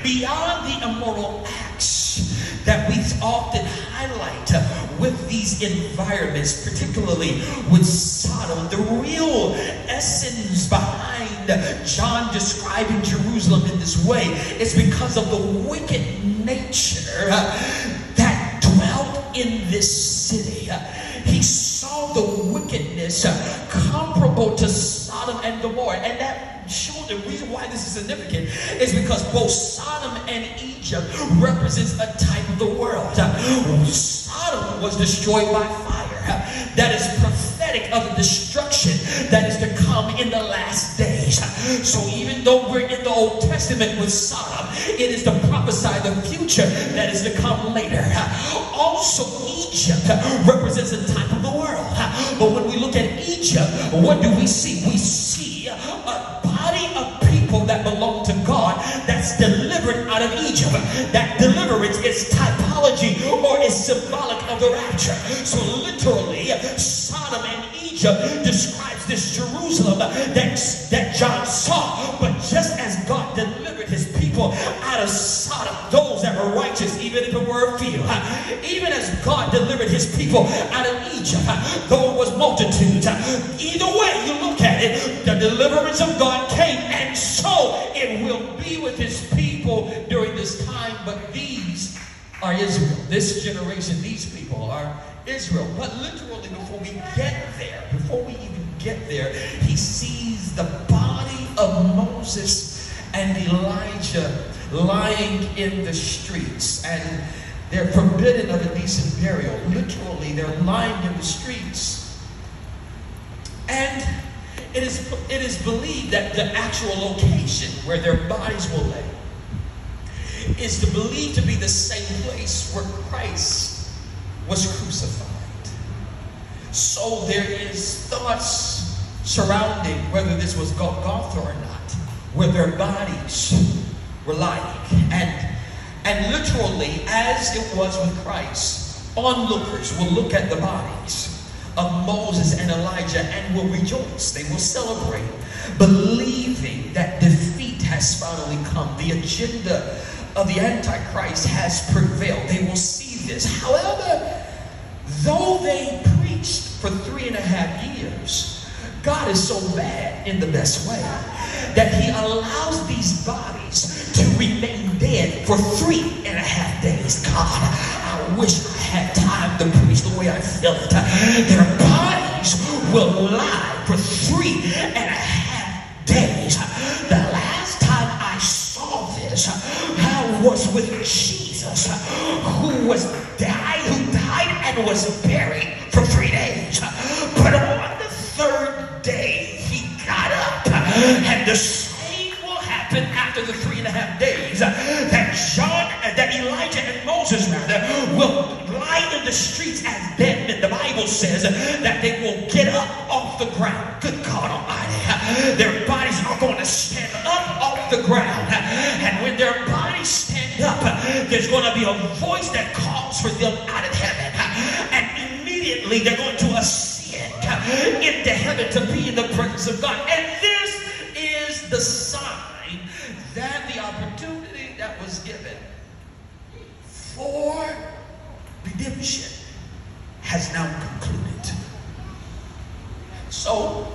Beyond the immoral acts that we often highlight with these environments, particularly with Sodom, the real essence behind John describing Jerusalem in this way is because of the wicked nature that dwelt in this city. He saw the wickedness comparable to Sodom and Gomorrah, and that showed the reason why this is significant is because both Sodom and Egypt represents a type of the world. Sodom was destroyed by fire. That is prophetic of the destruction that is to come in the last days. So even though we're in the Old Testament with Sodom, it is to prophesy the future that is to come later. Also, Egypt represents a type of the world. But when we look at Egypt, what do we see? We see a body of people that belong to God that's delivered out of Egypt. That deliverance is typology or is symbolic of the rapture. So literally, Sodom and Egypt describes this Jerusalem that John saw. But just as God delivered his people out of Sodom, those that were righteous, even if it were a few, even as God delivered his people out of Egypt, though it was multitudes, either way you look at it, the deliverance of God came, and so it will be with his people during this time. But these are Israel. This generation, these people are Israel. But literally, before we even get there, he sees the body of Moses and Elijah lying in the streets, and they're forbidden of a decent burial. Literally, they're lying in the streets. And it is believed that the actual location where their bodies will lay is believed to be the same place where Christ was crucified. So there is thoughts surrounding whether this was Golgotha or not, where their bodies were lying. And literally, as it was with Christ, onlookers will look at the bodies of Moses and Elijah and will rejoice. They will celebrate, believing that defeat has finally come. The agenda of the Antichrist has prevailed. They will see this. However, though they preached for 3.5 years, God is so bad in the best way that he allows these bodies to remain dead for 3.5 days. God, I wish I had time to preach the way I feel it. Their bodies will lie for 3.5 days. The last time I saw this, I was with Jesus, who died and was buried for 3 days. But on the 3rd day, he got up, and the same will happen after the 3.5 days. That Elijah and Moses will lie in the streets as dead men. The Bible says that they will get up off the ground. Good God Almighty. Their bodies are going to stand up off the ground. And when their bodies stand up, there's going to be a voice that calls for them out of heaven. And immediately they're going to ascend into heaven to be in the presence of God. And this is the sign that the opportunity that was given for redemption has now concluded. So